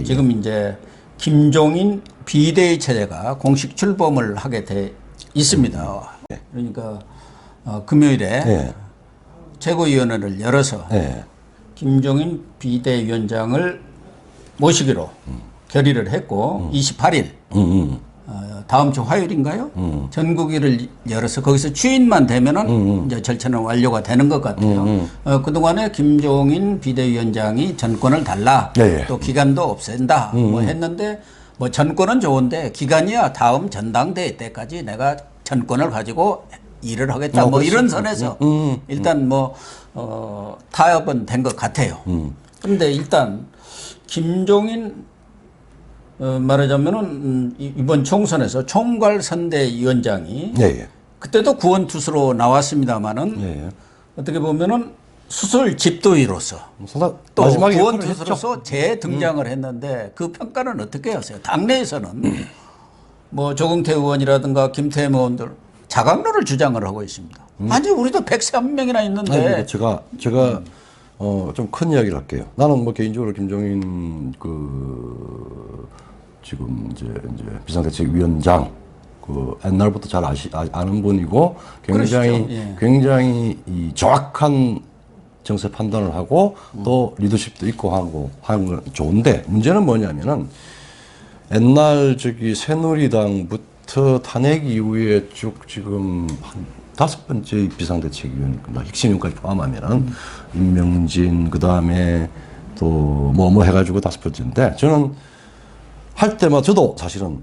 지금 이제 김종인 비대위 체제가 공식 출범을 하게 돼 있습니다. 그러니까 금요일에 최고위원회를 열어서 김종인 비대위원장을 모시기로 결의를 했고 28일 다음 주 화요일인가요? 전국위를 열어서 거기서 취인만 되면은 이제 절차는 완료가 되는 것 같아요. 그동안에 김종인 비대위원장이 전권을 달라, 또 기간도 없앤다, 뭐 했는데 뭐 전권은 좋은데 기간이야 다음 전당대회 때까지 내가 전권을 가지고 일을 하겠다, 뭐 이런 선에서 일단 뭐 타협은 된 것 같아요. 그런데 일단 김종인 말하자면은 이번 총선에서 총괄선대위원장이 그때도 구원투수로 나왔습니다마는 어떻게 보면은 수술 집도위로서 또 구원투수로서 재등장을 했는데 그 평가는 어떻게 하세요? 당내에서는 뭐 조경태 의원이라든가 김태흠 의원들 자강론을 주장을 하고 있습니다. 아니 우리도 103명이나 있는데. 아니, 제가 좀 큰 이야기를 할게요. 나는 뭐 개인적으로 김종인 지금 이제 비상대책위원장 옛날부터 잘 아는 분이고 굉장히 이 정확한 정세 판단을 하고 또 리더십도 있고 하는 건 좋은데, 문제는 뭐냐면은 옛날 새누리당부터 탄핵 이후에 쭉 지금 한 5번째 비상대책위원, 핵심위원까지 포함하면은 임명진, 그 다음에 또 뭐 해가지고 5번째인데, 저는 할 때마다 저도 사실은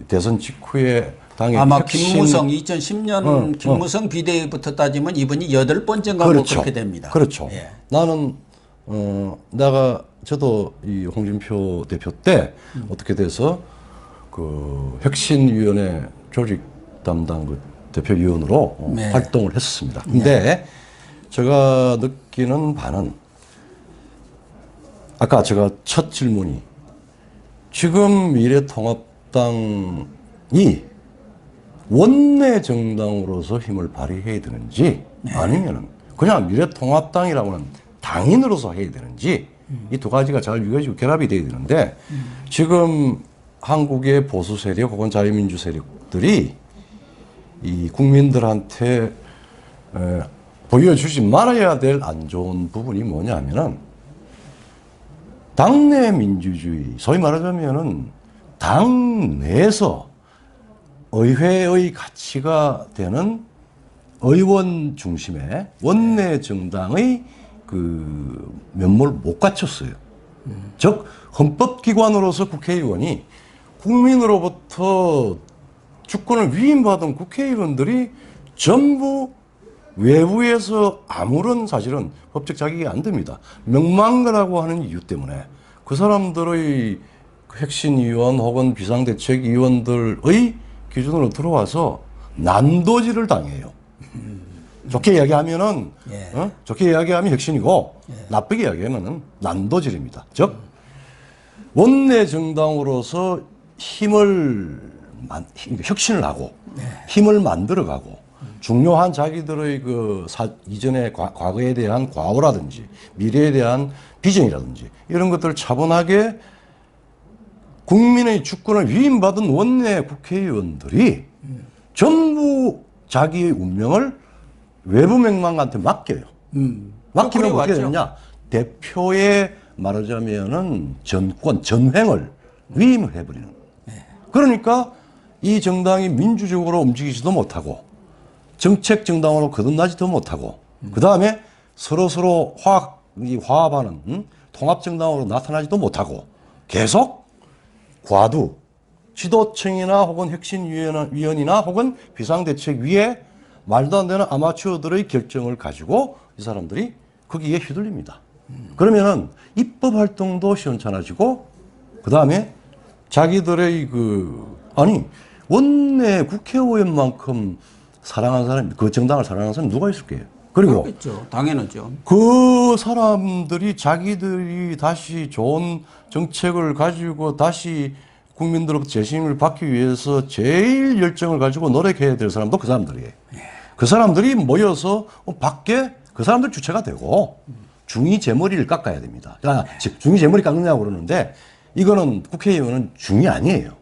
대선 직후에 당의 아마 김무성 2010년 김무성 비대위부터 따지면 이분이 8번째인가 뭐 그렇게 됩니다. 그렇죠. 나는 저도 이 홍준표 대표 때 어떻게 돼서 그 혁신위원회 조직 담당 대표위원으로 활동을 했었습니다. 근데 제가 느끼는 바는, 아까 제가 첫 질문이 지금 미래통합당이 원내 정당으로서 힘을 발휘해야 되는지 아니면은 그냥 미래통합당이라고는 당인으로서 해야 되는지, 이 두 가지가 잘 이루어지고 결합이 돼야 되는데, 지금 한국의 보수 세력 혹은 자유민주 세력들이 이 국민들한테 보여주지 말아야 될 안 좋은 부분이 뭐냐면은 당내 민주주의, 소위 말하자면은 당 내에서 의회의 가치가 되는 의원 중심의 원내 정당의 그 면모를 못 갖췄어요. 즉 헌법기관으로서 국회의원이 국민으로부터 주권을 위임받은 국회의원들이 전부 외부에서 아무런 사실은 법적 자격이 안 됩니다. 명망가라고 하는 이유 때문에 그 사람들의 핵심위원 혹은 비상대책위원들의 기준으로 들어와서 난도질을 당해요. 좋게 이야기하면은 좋게 이야기하면 혁신이고 나쁘게 이야기하면은 난도질입니다. 즉 원내 정당으로서 혁신을 하고 힘을 만들어가고 중요한 자기들의 이전의 과거에 대한 과오라든지 미래에 대한 비전이라든지 이런 것들을 차분하게 국민의 주권을 위임받은 원내 국회의원들이 전부 자기의 운명을 외부 맹망한테 맡겨요. 맡기면 어떻게 되느냐? 대표의 말하자면은 전횡을 위임을 해버리는. 그러니까 이 정당이 민주적으로 움직이지도 못하고 정책 정당으로 거듭나지도 못하고 그 다음에 서로 화합하는 통합 정당으로 나타나지도 못하고 계속 과두 지도층이나 혹은 혁신위원이나 혹은 비상대책위에 말도 안 되는 아마추어들의 결정을 가지고 이 사람들이 거기에 휘둘립니다. 그러면은 입법 활동도 시원찮아지고 그 다음에 자기들의 원내 국회의원만큼 사랑하는 사람이, 그 정당을 사랑하는 사람이 누가 있을게요? 그리고 그렇겠죠. 당연하죠. 그 사람들이 자기들이 다시 좋은 정책을 가지고 다시 국민들로부터 재심을 받기 위해서 제일 열정을 가지고 노력해야 될 사람도 그 사람들이에요. 그 사람들이 모여서 밖에 그 사람들 주체가 되고 중위 재머리를 깎아야 됩니다. 즉 중위 재머리 깎느냐고 그러는데 이거는 국회의원은 중위 아니에요.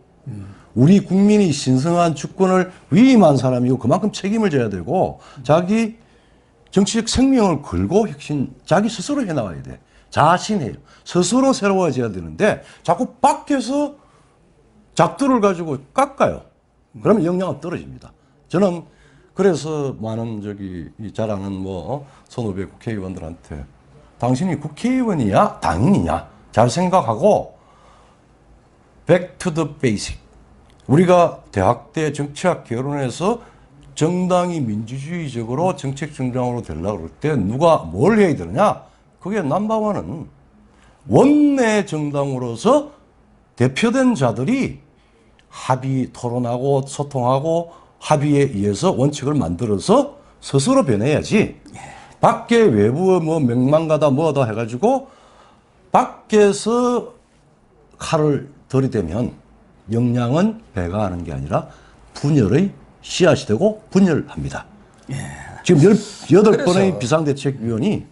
우리 국민이 신성한 주권을 위임한 사람이고 그만큼 책임을 져야 되고 자기 정치적 생명을 걸고 혁신 자기 스스로 해나가야 돼. 자신해요. 스스로 새로워져야 되는데 자꾸 밖에서 작두를 가지고 깎아요. 그러면 역량은 떨어집니다. 저는 그래서 많은 이 잘 아는 선후배 국회의원들한테 당신이 국회의원이냐 당인이냐 잘 생각하고 back to the basic. 우리가 대학 때 정치학 개론에서 정당이 민주주의적으로 정책 정당으로 되려고 그럴 때 누가 뭘 해야 되느냐? 그게 넘버원은 원내 정당으로서 대표된 자들이 합의 토론하고 소통하고 합의에 의해서 원칙을 만들어서 스스로 변해야지. 밖에 외부 명망가다 뭐다 해가지고 밖에서 칼을 들이대면 역량은 배가하는 게 아니라 분열의 씨앗이 되고 분열합니다. 지금 18번의 비상대책위원이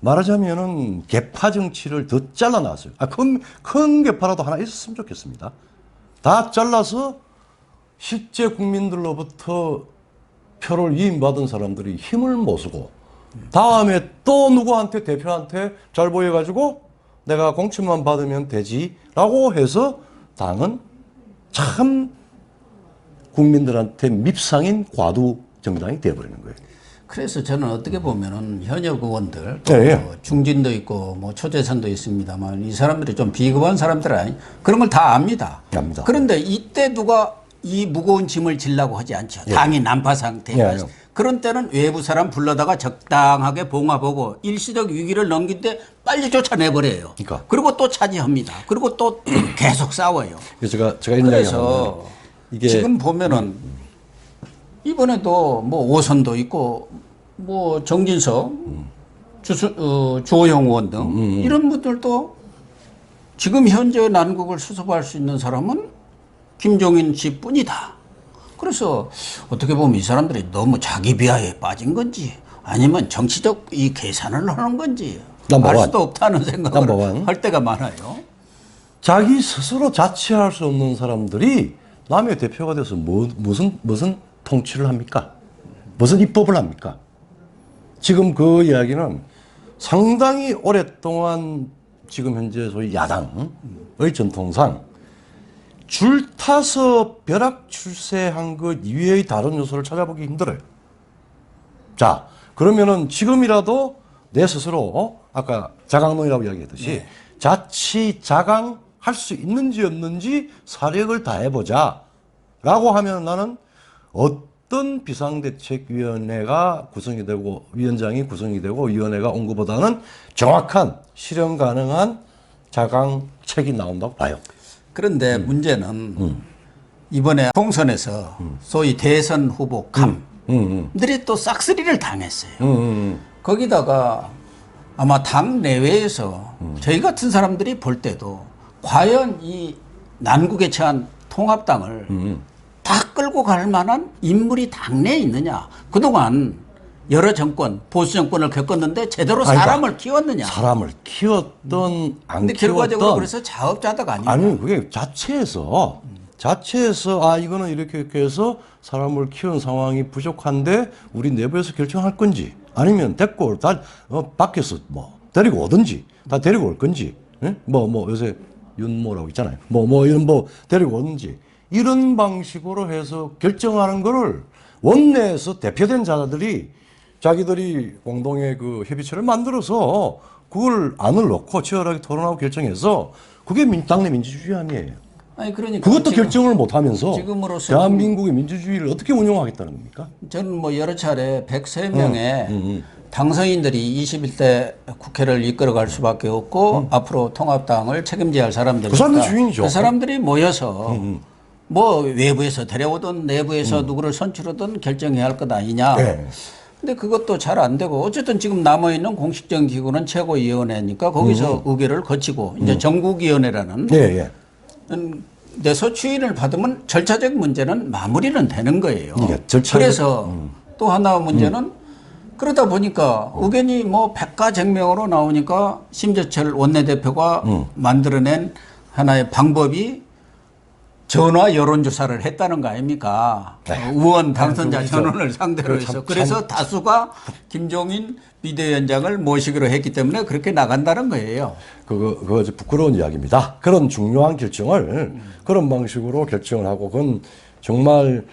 말하자면은 개파 정치를 더 잘라놨어요. 큰 개파라도 하나 있었으면 좋겠습니다. 다 잘라서 실제 국민들로부터 표를 위임받은 사람들이 힘을 못 쓰고 다음에 또 누구한테 대표한테 잘 보여가지고 내가 공천만 받으면 되지라고 해서 당은 참 국민들한테 밉상인 과두 정당이 되어버리는 거예요. 그래서 저는 어떻게 보면은 현역 의원들 또 예, 예. 뭐 중진도 있고 뭐 초재선도 있습니다만 이 사람들이 좀 비겁한 사람들 아니 그런 걸 다 압니다. 압니다. 그런데 이때 누가 이 무거운 짐을 지려고 하지 않죠. 예. 당이 난파 상태가 예, 예. 그런 때는 외부 사람 불러다가 적당하게 봉합하고 일시적 위기를 넘길 때 빨리 쫓아내버려요. 그러니까. 그리고 또 차지합니다. 그리고 또 계속 싸워요. 그래서 제가 이런 이야기 그래서 이게 지금 보면은 이번에도 뭐 오선도 있고 뭐 정진석, 주호영 의원 등 이런 분들도 지금 현재 난국을 수습할 수 있는 사람은 김종인 씨뿐이다. 그래서 어떻게 보면 이 사람들이 너무 자기 비하에 빠진 건지 아니면 정치적 이 계산을 하는 건지 알 수도 없다는 생각을 할 때가 많아요. 자기 스스로 자치할 수 없는 사람들이 남의 대표가 돼서 무슨 통치를 합니까? 무슨 입법을 합니까? 지금 그 이야기는 상당히 오랫동안 지금 현재 소위 야당의 전통상 줄 타서 벼락 출세한 것 이외의 다른 요소를 찾아보기 힘들어요. 자, 그러면은 지금이라도 내 스스로 아까 자강론이라고 이야기했듯이 자치 자강할 수 있는지 없는지 사력을 다해보자 라고 하면 나는 어떤 비상대책위원회가 구성이 되고 위원장이 구성이 되고 위원회가 온 것보다는 정확한 실현 가능한 자강책이 나온다고 봐요. 그런데 문제는 이번에 총선에서 소위 대선 후보 감들이 또 싹쓸이를 당했어요. 거기다가 아마 당 내외에서 저희 같은 사람들이 볼 때도 과연 이 난국에 처한 통합당을 다 끌고 갈 만한 인물이 당내에 있느냐. 그동안 여러 정권, 보수 정권을 겪었는데 제대로 사람을 키웠느냐. 사람을 키웠던 안 근데 키웠던. 결과적으로 그래서 자업자득 아니냐. 아니 그게 자체에서 이거는 이렇게 해서 사람을 키운 상황이 부족한데 우리 내부에서 결정할 건지 아니면 데리고 밖에서 데리고 오든지 다 데리고 올 건지 요새 윤모라고 있잖아요. 이런 데리고 오든지 이런 방식으로 해서 결정하는 거를 원내에서 대표된 자들이 자기들이 공동의 그 협의체를 만들어서 그걸 안을 놓고 치열하게 토론하고 결정해서 그게 당내 민주주의 아니에요. 아니 그러니까 그것도 결정을 못 하면서 지금으로서 대한민국의 민주주의를 어떻게 운영하겠다는 겁니까? 저는 여러 차례 103명의 당선인들이 21대 국회를 이끌어갈 수밖에 없고 앞으로 통합당을 책임져야 할 사람들이니까 그 사람들 주인이죠. 그 사람들이 모여서 외부에서 데려오든 내부에서 누구를 선출하든 결정해야 할 것 아니냐. 네. 근데 그것도 잘 안 되고 어쨌든 지금 남아있는 공식적인 기구는 최고위원회니까 거기서 의결을 거치고 이제 전국위원회라는 내서 추인을 받으면 절차적 문제는 마무리는 되는 거예요. 그래서 또 하나 문제는 그러다 보니까 의견이 뭐 백가쟁명으로 나오니까 심재철 원내대표가 만들어낸 하나의 방법이 전화 여론조사를 했다는 거 아닙니까? 의원 당선자 전원을 상대로 해서. 그래서 다수가 김종인 비대위원장을 모시기로 했기 때문에 그렇게 나간다는 거예요. 그거 부끄러운 이야기입니다. 그런 중요한 결정을 그런 방식으로 결정을 하고, 그건 정말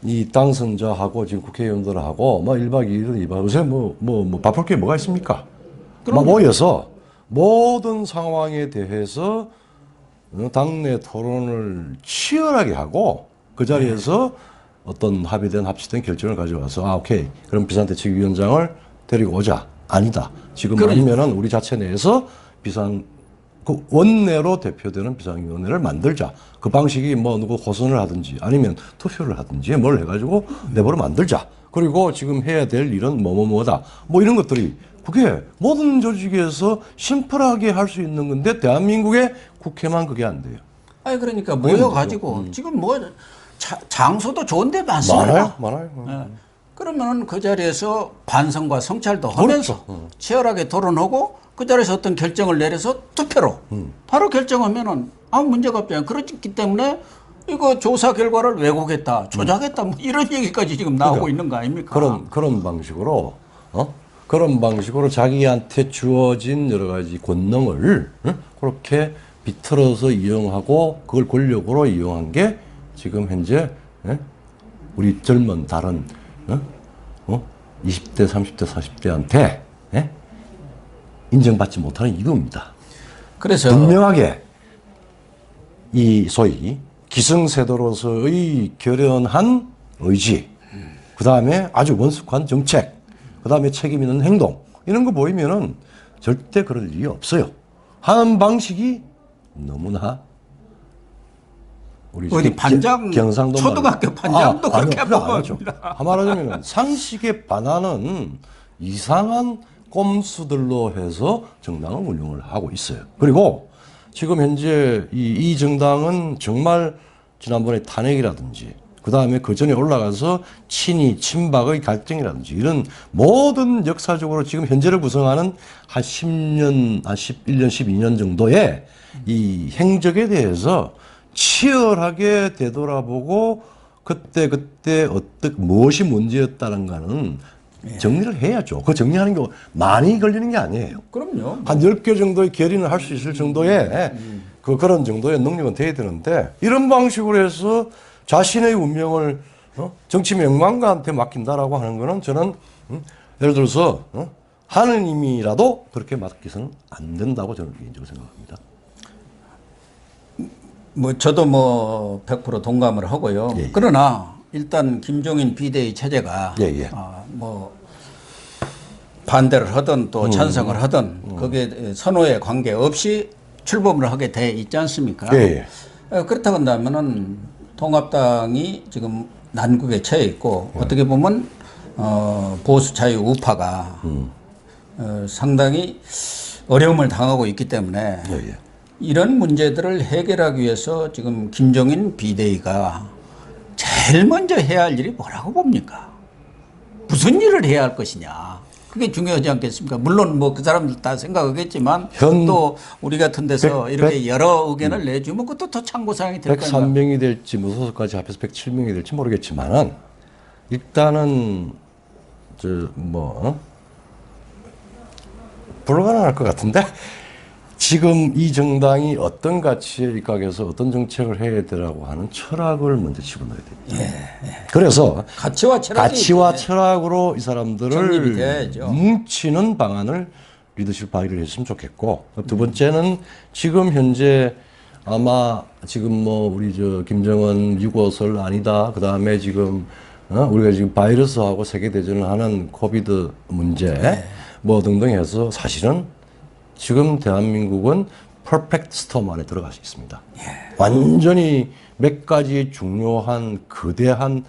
이 당선자하고 지금 국회의원들하고 뭐 1박 2일은 2박 요새 바쁠 게 뭐가 있습니까? 모여서 모든 상황에 대해서 당내 토론을 치열하게 하고 그 자리에서 어떤 합치된 결정을 가져와서 오케이, 그럼 비상대책위원장을 데리고 오자. 아니다. 지금 아니면은 우리 자체 내에서 그 원내로 대표되는 비상위원회를 만들자. 그 방식이 뭐 누구 호선을 하든지 아니면 투표를 하든지 뭘 해가지고 내부로 만들자. 그리고 지금 해야 될 일은 뭐다. 뭐 이런 것들이 그게 모든 조직에서 심플하게 할 수 있는 건데 대한민국의 국회만 그게 안 돼요. 아니 그러니까 모여가지고 지금 뭐 장소도 좋은 데 많습니다. 많아요. 네. 그러면 그 자리에서 반성과 성찰도 하면서 치열하게 토론하고 그 자리에서 어떤 결정을 내려서 투표로 바로 결정하면은 아무 문제가 없잖아요. 그렇기 때문에 이거 조사 결과를 왜곡했다, 조작했다, 뭐 이런 얘기까지 지금 나오고 있는 거 아닙니까? 그런 방식으로 그런 방식으로 자기한테 주어진 여러 가지 권능을 그렇게 비틀어서 이용하고 그걸 권력으로 이용한 게 지금 현재 우리 젊은 다른 20대, 30대, 40대한테 인정받지 못하는 이유입니다. 그래서 분명하게 이 소위 기승세도로서의 결연한 의지, 그 다음에 아주 원숙한 정책, 그 다음에 책임 있는 행동, 이런 거 보이면은 절대 그럴 일이 없어요. 하는 방식이 너무나 우리 어디 반장, 경상도 초등학교 반장도 그렇게 하죠. 말하자면 상식에 반하는 이상한 꼼수들로 해서 정당을 운영을 하고 있어요. 그리고 지금 현재 이 정당은 정말 지난번에 탄핵이라든지 그 다음에 그 전에 올라가서 친이, 친박의 갈등이라든지 이런 모든 역사적으로 지금 현재를 구성하는 한 10년, 한 11년, 12년 정도의 이 행적에 대해서 치열하게 되돌아보고 그때 무엇이 문제였다는 거는 정리를 해야죠. 그 정리하는 게 많이 걸리는 게 아니에요. 그럼요. 한 10개 정도의 결의는 할 수 있을 정도의 그런 정도의 능력은 돼야 되는데 이런 방식으로 해서 자신의 운명을 정치 명망가한테 맡긴다라고 하는 거는 저는 예를 들어서 하느님이라도 그렇게 맡기서는 안 된다고 저는 개인적으로 생각합니다. 뭐 저도 100% 동감을 하고요. 예. 그러나 일단 김종인 비대위 체제가 예. 반대를 하든 또 찬성을 하든 거기에 선호에 관계없이 출범을 하게 돼 있지 않습니까? 예. 그렇다고 한다면은 통합당이 지금 난국에 처해 있고 어떻게 보면 보수 자유 우파가 상당히 어려움을 당하고 있기 때문에 예. 이런 문제들을 해결하기 위해서 지금 김종인 비대위가 제일 먼저 해야 할 일이 뭐라고 봅니까? 무슨 일을 해야 할 것이냐. 그게 중요하지 않겠습니까? 물론 그 사람들 다 생각하겠지만 또 우리 같은 데서 이렇게 여러 의견을 내주면 그것도 더 참고사항이 될 거니까. 103명이 될지 무소속까지 합해서 107명이 될지 모르겠지만은 일단은 불가능할 것 같은데 지금 이 정당이 어떤 가치에 입각해서 어떤 정책을 해야 되라고 하는 철학을 먼저 집어넣어야 됩니다. 그래서 가치와 철학으로 이 사람들을 뭉치는 방안을 리더십 발휘를 했으면 좋겠고, 두 번째는 지금 현재 아마 지금 우리 김정은 6.25설 아니다. 그 다음에 지금 우리가 지금 바이러스하고 세계대전을 하는 코비드 문제 등등 해서 사실은 지금 대한민국은 퍼펙트 스톰 안에 들어갈 수 있습니다. 완전히 몇 가지 중요한 거대한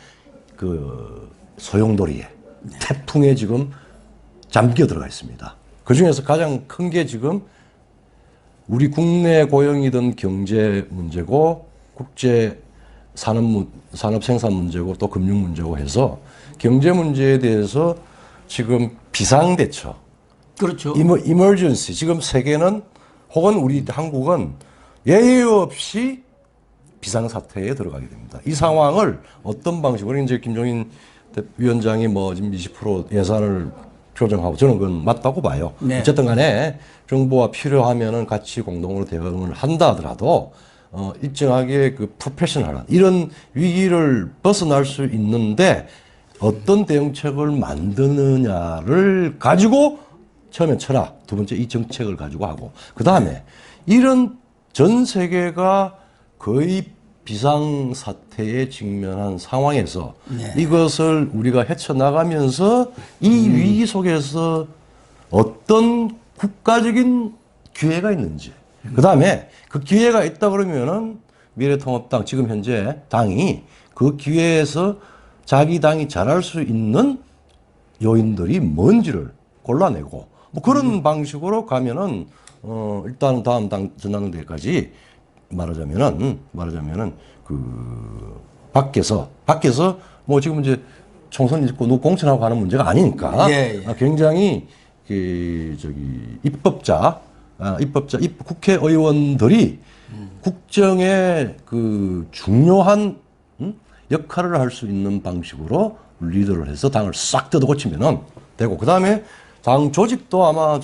소용돌이에 태풍에 지금 잠겨 들어가 있습니다. 그 중에서 가장 큰 게 지금 우리 국내 고용이든 경제 문제고 국제 산업 생산 문제고 또 금융 문제고 해서 경제 문제에 대해서 지금 비상대처, 그렇죠. 이머전시. 지금 세계는 혹은 우리 한국은 예의 없이 비상사태에 들어가게 됩니다. 이 상황을 어떤 방식으로 이제 김종인 위원장이 뭐 지금 20% 예산을 조정하고 저는 그건 맞다고 봐요. 네. 어쨌든 간에 정부와 필요하면은 같이 공동으로 대응을 한다 하더라도 일정하게 그 프로페셔널한 이런 위기를 벗어날 수 있는데 어떤 대응책을 만드느냐를 가지고 처음에 쳐라. 두 번째 이 정책을 가지고 하고 그 다음에 이런 전 세계가 거의 비상사태에 직면한 상황에서 네. 이것을 우리가 헤쳐나가면서 이 위기 속에서 어떤 국가적인 기회가 있는지 그 다음에 그 기회가 있다 그러면은 미래통합당 지금 현재 당이 그 기회에서 자기 당이 잘할 수 있는 요인들이 뭔지를 골라내고 뭐 그런 방식으로 가면은 일단 다음 당 전당대회까지 말하자면은 그 밖에서 뭐 지금 이제 총선 있고 누구 공천하고 하는 문제가 아니니까 예, 예. 굉장히 입법자 국회의원들이 국정의 그 중요한 역할을 할 수 있는 방식으로 리더를 해서 당을 싹 뜯어 고치면은 되고 그 다음에 당 조직도 아마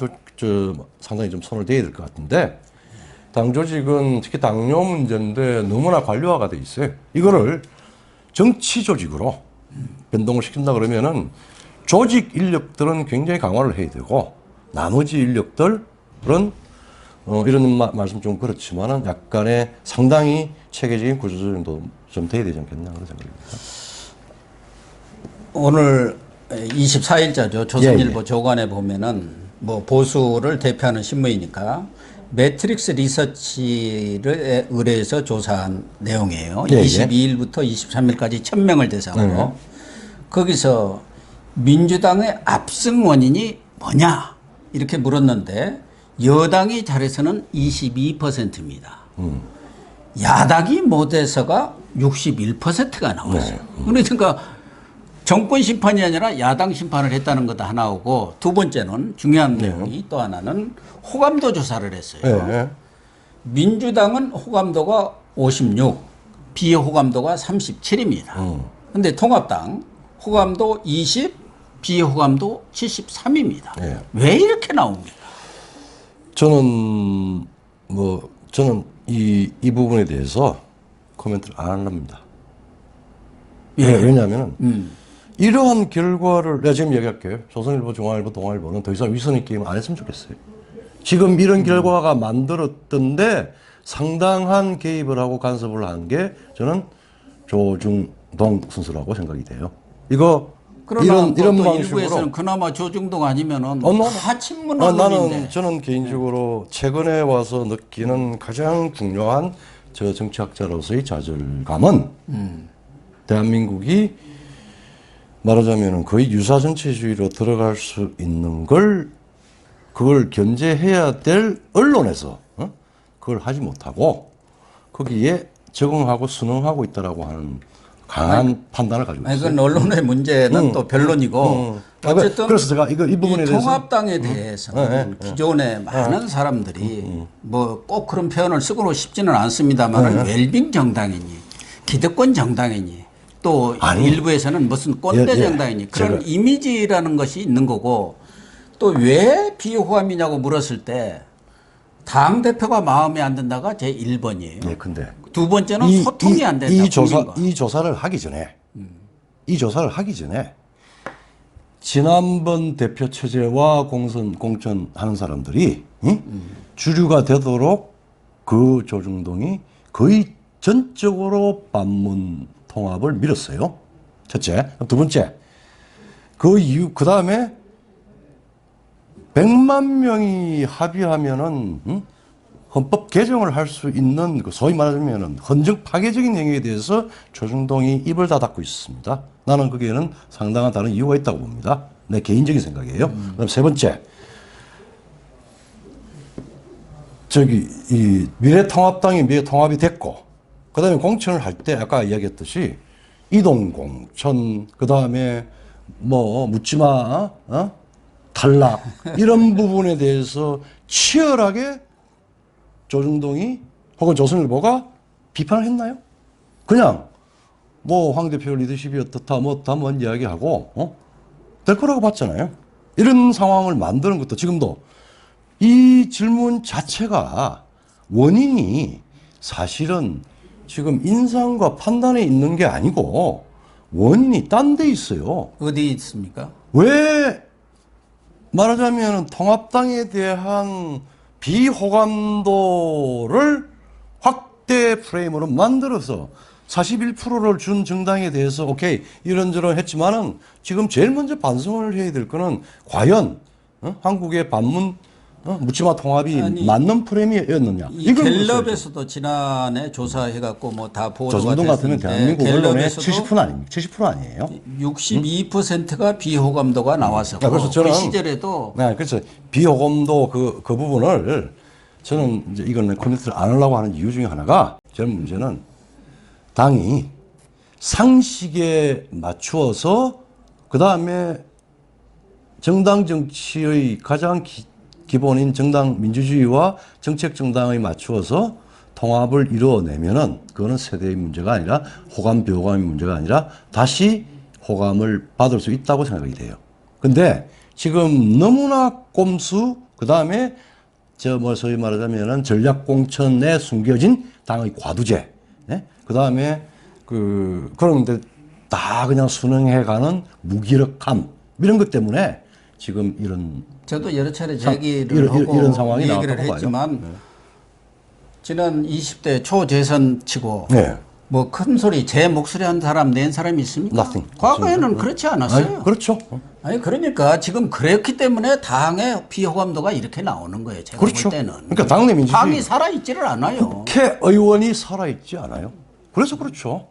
상당히 좀 손을 대야 될 것 같은데 당 조직은 특히 당뇨 문제인데 너무나 관료화가 돼 있어요. 이거를 정치 조직으로 변동을 시킨다 그러면은 조직 인력들은 굉장히 강화를 해야 되고 나머지 인력들은 이런 말씀 좀 그렇지만은 약간의 상당히 체계적인 구조조정도 좀 돼야 되지 않겠나 그런 생각입니다. 오늘 24일자죠. 조선일보 예, 예. 조간에 보면은 뭐 보수를 대표하는 신문이니까 매트릭스 리서치를 의뢰해서 조사한 내용이에요. 예, 예. 22일부터 23일까지 1000명을 대상으로 거기서 민주당의 압승 원인이 뭐냐 이렇게 물었는데 여당이 잘해서는 22%입니다. 야당이 못해서가 61%가 나왔어요. 그러니까 정권 심판이 아니라 야당 심판을 했다는 것도 하나고 두 번째는 중요한 내용이 또 하나는 호감도 조사를 했어요. 네. 민주당은 호감도가 56, 비호감도가 37입니다. 그런데 통합당 호감도 20, 비호감도 73입니다. 네. 왜 이렇게 나옵니까? 저는 이 부분에 대해서 코멘트를 안 합니다. 예. 왜냐하면 이러한 결과를 내가 지금 얘기할게요. 조선일보, 중앙일보, 동아일보는 더 이상 위선의 게임 안 했으면 좋겠어요. 지금 이런 결과가 만들었던데 상당한 개입을 하고 간섭을 한 게 저는 조중동 순서라고 생각이 돼요. 그러나 이런 또 방식으로 일부에서는 그나마 조중동 아니면은 다 친문 나는 저는 개인적으로 최근에 와서 느끼는 가장 중요한 저 정치학자로서의 좌절감은 대한민국이 말하자면 거의 유사전체주의로 들어갈 수 있는 그걸 견제해야 될 언론에서 그걸 하지 못하고 거기에 적응하고 순응하고 있다라고 하는 강한 판단을 가지고 있어요. 그건 언론의 문제는 또 변론이고 어쨌든 그래서 제가 이 부분에 대해서 통합당에 대해서는 기존의 많은 사람들이 뭐 꼭 그런 표현을 쓰고 싶지는 않습니다만 웰빙 정당이니 기득권 정당이니 또 일부에서는 무슨 꼰대 정당이니 그런 이미지라는 것이 있는 거고 또 왜 비호감이냐고 물었을 때 당대표가 마음에 안 든다가 제 1번이에요. 네, 근데 두 번째는 소통이 안 된다. 이 조사를 하기 전에 지난번 대표 체제와 공천하는 사람들이 주류가 되도록 그 조중동이 거의 전적으로 반문 통합을 밀었어요. 첫째. 두 번째. 그 다음에 100만 명이 합의하면은 헌법 개정을 할 수 있는 소위 말하자면 헌정 파괴적인 행위에 대해서 조중동이 입을 다 닫고 있었습니다. 나는 거기에는 상당한 다른 이유가 있다고 봅니다. 내 개인적인 생각이에요. 그다음 세 번째. 이 미래통합당이 미래통합이 됐고 그다음에 공천을 할 때 아까 이야기했듯이 이동공천 그다음에 뭐 묻지마 탈락 이런 부분에 대해서 치열하게 조중동이 혹은 조선일보가 비판을 했나요? 그냥 뭐 황 대표 리더십이 어떻다 뭐다 뭐 이야기하고 될 거라고 봤잖아요. 이런 상황을 만드는 것도 지금도 이 질문 자체가 원인이 사실은 지금 인상과 판단에 있는 게 아니고 원인이 딴 데 있어요. 어디 있습니까? 왜 말하자면 통합당에 대한 비호감도를 확대 프레임으로 만들어서 41%를 준 정당에 대해서 오케이 이런저런 했지만은 지금 제일 먼저 반성을 해야 될 거는 과연 한국의 반문 묻지마 통합이 아니, 맞는 프레임이었느냐. 이 갤럽에서도 지난해 조사해갖고 뭐 다 보도가 조중동 같으면 됐는데 대한민국 언론의 갤럽에서도 70% 아닙니까? 70% 아니에요? 62%가 비호감도가 나왔었고 그래서 저는 그 시절에도 네, 그렇죠. 비호감도 그 부분을 저는 이제 이거는 코멘트를 안 하려고 하는 이유 중에 하나가 저는 문제는 당이 상식에 맞추어서 그 다음에 정당 정치의 가장 기본인 정당 민주주의와 정책 정당에 맞추어서 통합을 이루어내면은 그거는 세대의 문제가 아니라 호감 비호감의 문제가 아니라 다시 호감을 받을 수 있다고 생각이 돼요. 근데 지금 너무나 꼼수 그다음에 저 뭐 소위 말하자면은 전략 공천에 숨겨진 당의 과두제, 예? 그다음에 그런데 다 그냥 순응해 가는 무기력함 이런 것 때문에 지금 이런 저도 여러 차례 제기를 하고 이런 상황이 얘기를 나왔다고 했지만 봐요. 지난 20대 초재선 치고 네. 뭐 큰 소리 제 목소리 한 사람 낸 사람이 있습니까? Nothing. 과거에는 그렇지 않았어요. 아니, 그렇죠. 아니 그러니까 지금 그랬기 때문에 당의 비호감도가 이렇게 나오는 거예요. 제가 그렇죠. 볼 때는. 그러니까 당내 민주주의 당이 살아있지를 않아요. 국회의원이 살아있지 않아요. 그래서 그렇죠.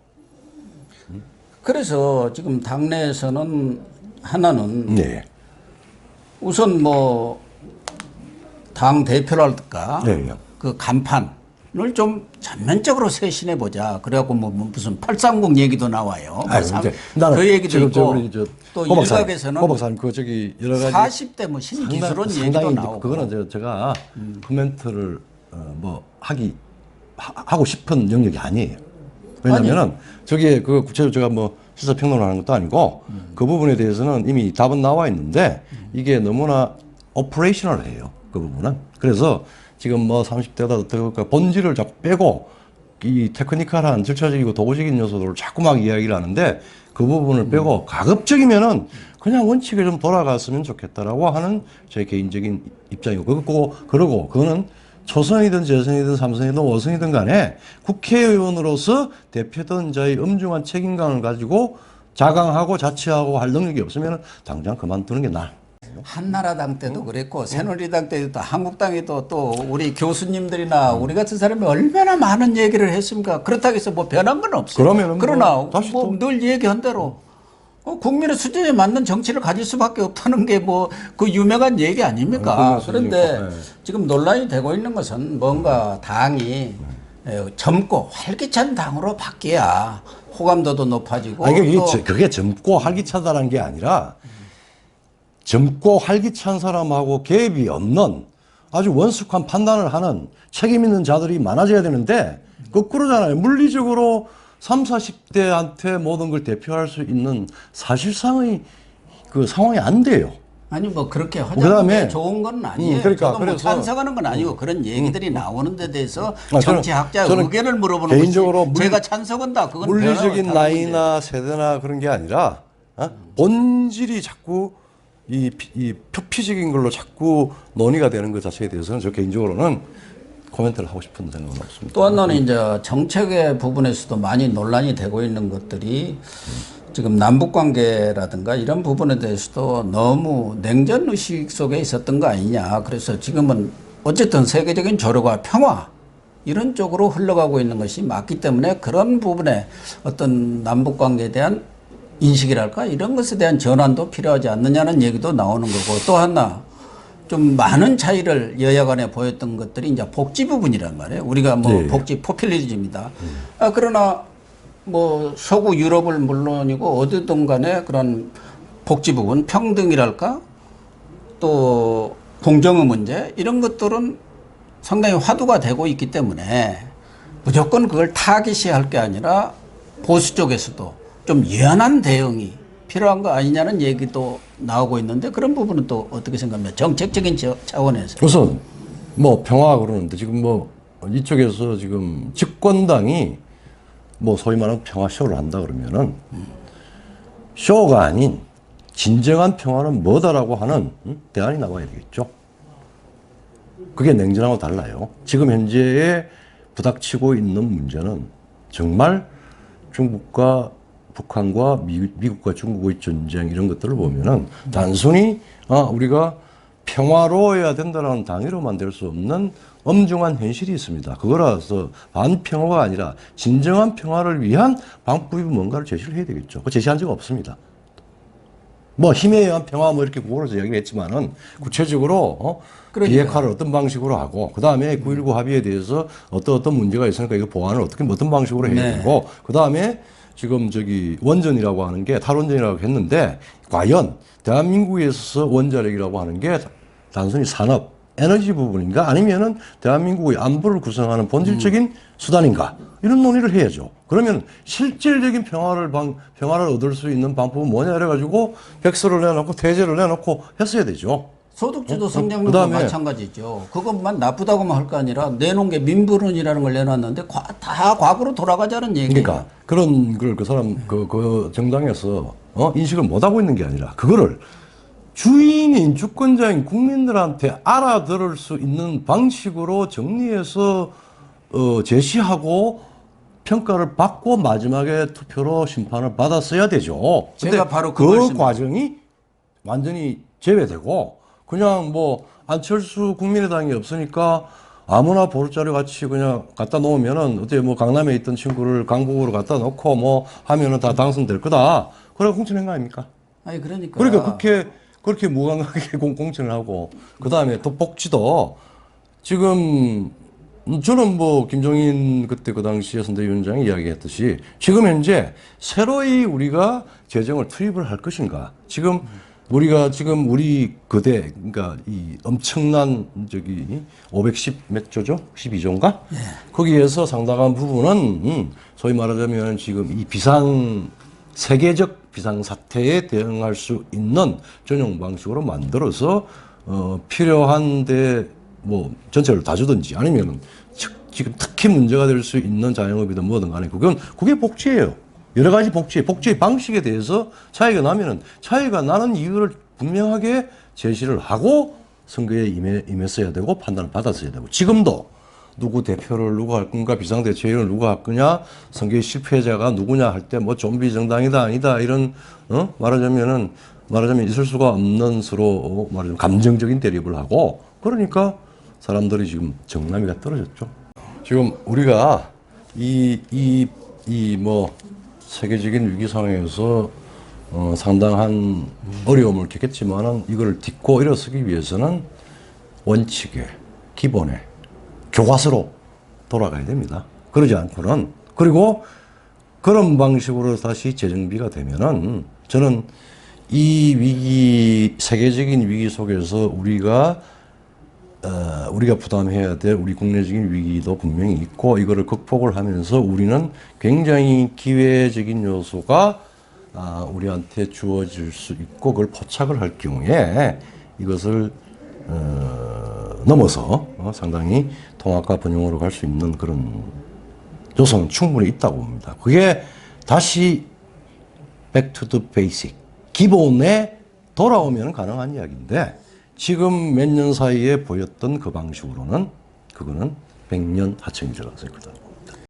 그래서 지금 당내에서는 하나는 네. 우선 뭐 당 대표랄까 네. 그 간판을 좀 전면적으로 쇄신해 보자. 그래갖고 뭐 무슨 830 얘기도 나와요. 아니, 근데 나는 그 얘기도 지금 있고 우리 또 꼬 박사님, 일각에서는 꼬 박사님 그 저기 여러 가지 40대 뭐 신기술원 얘기도 상당히 나오고. 그거는 제가 코멘트를 뭐 하고 싶은 영역이 아니에요. 왜냐면은 저기에 그 구체적으로 제가 뭐 시사 평론을 하는 것도 아니고 그 부분에 대해서는 이미 답은 나와 있는데 이게 너무나 오퍼레이셔널해요. 그 부분은. 그래서 지금 뭐 30대다 어떨까 본질을 자꾸 빼고 이 테크니컬한 절차적이고 도구적인 요소들을 자꾸 막 이야기를 하는데 그 부분을 빼고 가급적이면은 그냥 원칙에 좀 돌아갔으면 좋겠다라고 하는 제 개인적인 입장이고 그러고 그거는 초선이든 재선이든 삼선이든 오선이든 간에 국회의원으로서 대표던 자의 엄중한 책임감을 가지고 자강하고 자치하고 할 능력이 없으면 당장 그만두는 게 나아. 한나라당 때도 그랬고 새누리당 때도 한국당에도 또 우리 교수님들이나 우리 같은 사람이 얼마나 많은 얘기를 했습니까? 그렇다고 해서 뭐 변한 건 없어요. 그러면은 그러나 다시 뭐 늘 얘기한 대로 국민의 수준에 맞는 정치를 가질 수밖에 없다는 게 뭐 그 유명한 얘기 아닙니까? 그런데 지금 논란이 되고 있는 것은 뭔가 당이 젊고 활기찬 당으로 바뀌어야 호감도도 높아지고 아니, 또 그게 젊고 활기차다는 게 아니라 젊고 활기찬 사람하고 갭이 없는 아주 원숙한 판단을 하는 책임 있는 자들이 많아져야 되는데 거꾸로잖아요. 물리적으로 30, 40대한테 모든 걸 대표할 수 있는 사실상의 그 상황이 안 돼요. 아니 뭐 그렇게 하자는 그다음에 게 좋은 건 아니에요. 그러니까 저도 뭐 그래서 찬성하는 건 아니고 그런 얘기들이 나오는 데 대해서 저는 정치학자 의견을 물어보는 개인적으로 거지. 제가 찬성한다. 그건 물리적인 다른 나이나 세대나 그런 게 아니라 본질이 자꾸 이 표피적인 걸로 자꾸 논의가 되는 것 자체에 대해서는 저 개인적으로는 코멘트를 하고 싶은 생각은 없습니다. 또 하나는 이제 정책의 부분에서도 많이 논란이 되고 있는 것들이 지금 남북 관계라든가 이런 부분에 대해서도 너무 냉전 의식 속에 있었던 거 아니냐. 그래서 지금은 어쨌든 세계적인 조력과 평화 이런 쪽으로 흘러가고 있는 것이 맞기 때문에 그런 부분에 어떤 남북 관계에 대한 인식이랄까 이런 것에 대한 전환도 필요하지 않느냐는 얘기도 나오는 거고 또 하나 좀 많은 차이를 여야 간에 보였던 것들이 이제 복지 부분이란 말이에요. 우리가 뭐 네. 복지 포퓰리즘이다. 그러나 뭐 서구 유럽을 물론이고 어디든 간에 그런 복지 부분, 평등이랄까, 또 공정의 문제 이런 것들은 상당히 화두가 되고 있기 때문에 무조건 그걸 타깃시할 게 아니라 보수 쪽에서도 좀 유연한 대응이 필요한 거 아니냐는 얘기도 나오고 있는데 그런 부분은 또 어떻게 생각합니까? 정책적인 차원에서. 우선 뭐 평화 그러는데 지금 뭐 이쪽에서 지금 집권당이 뭐 소위 말하는 평화 쇼를 한다 그러면은 쇼가 아닌 진정한 평화는 뭐다라고 하는 대안이 나와야 되겠죠. 그게 냉전하고 달라요. 지금 현재에 부닥치고 있는 문제는 정말 중국과 북한과 미국과 중국의 전쟁 이런 것들을 보면은 단순히 우리가 평화로워야 된다는 당위로만 될 수 없는 엄중한 현실이 있습니다. 그거라서 반평화가 아니라 진정한 평화를 위한 방법이 뭔가를 제시를 해야 되겠죠. 그 제시한 적은 없습니다. 뭐 힘에 의한 평화 뭐 이렇게 구호로서 이야기를 했지만은 구체적으로 비핵화를 어떤 방식으로 하고 그 다음에 9.19 합의에 대해서 어떤 문제가 있으니까 이거 보완을 어떤 방식으로 해야 되고 그 다음에 지금 저기 원전이라고 하는 게 탈원전이라고 했는데 과연 대한민국에 있어서 원자력이라고 하는 게 단순히 산업 에너지 부분인가 아니면은 대한민국의 안보를 구성하는 본질적인 수단인가 이런 논의를 해야죠. 그러면 실질적인 평화를 얻을 수 있는 방법은 뭐냐 이래가지고 백서를 내놓고 대제를 내놓고 했어야 되죠. 소득주도 성장률도 마찬가지죠. 그것만 나쁘다고만 할 거 아니라 내놓은 게 민부론이라는 걸 내놨는데 다 과거로 돌아가자는 얘기예요. 그러니까 그런 걸 그 사람 그 정당에서 인식을 못 하고 있는 게 아니라 그거를 주인인 주권자인 국민들한테 알아들을 수 있는 방식으로 정리해서 제시하고 평가를 받고 마지막에 투표로 심판을 받았어야 되죠. 제가 바로 그 과정이 완전히 제외되고 그냥 뭐 안철수 국민의당이 없으니까 아무나 보루자료 같이 그냥 갖다 놓으면은 어때 뭐 강남에 있던 친구를 강북으로 갖다 놓고 뭐 하면은 다 당선될 거다. 그래 공천한 거 아닙니까? 아니 그러니까. 그러니까 그렇게 무감각하게 공천을 하고 그 다음에 또 복지도 지금 저는 뭐 김종인 그때 그 당시에 선대위원장이 이야기했듯이 지금 현재 새로이 우리가 재정을 투입을 할 것인가 지금 우리 거대 그러니까 이 엄청난 저기 510 몇 조죠? 12조인가? 네. 거기에서 상당한 부분은 소위 말하자면 지금 이 세계적 비상사태에 대응할 수 있는 전용 방식으로 만들어서 필요한데 뭐 전체를 다 주든지 아니면은 지금 특히 문제가 될 수 있는 자영업이든 뭐든 간에 그게 복지예요. 여러 가지 복지의 방식에 대해서 차이가 나면은 차이가 나는 이유를 분명하게 제시를 하고 선거에 임했어야 되고 판단을 받았어야 되고 지금도 누구 대표를 누가 할 건가 비상대책위원을 누가 할 거냐 선거의 실패자가 누구냐 할 때 뭐 좀비 정당이다 아니다 이런 말하자면 있을 수가 없는 서로 말하자면 감정적인 대립을 하고 그러니까 사람들이 지금 정남이가 떨어졌죠. 지금 우리가 이 뭐 세계적인 위기 상황에서 상당한 어려움을 겪겠지만은 이걸 딛고 일어서기 위해서는 원칙에 기본에 교과서로 돌아가야 됩니다. 그러지 않고는 그리고 그런 방식으로 다시 재정비가 되면은 저는 이 세계적인 위기 속에서 우리가 부담해야 될 우리 국내적인 위기도 분명히 있고 이거를 극복을 하면서 우리는 굉장히 기회적인 요소가 우리한테 주어질 수 있고 그걸 포착을 할 경우에 이것을 넘어서 상당히 통합과 번영으로 갈 수 있는 그런 요소는 충분히 있다고 봅니다. 그게 다시 back to the basic 기본에 돌아오면 가능한 이야기인데 지금 몇 년 사이에 보였던 그 방식으로는 그거는 100년 하청이 들어갔을 거다.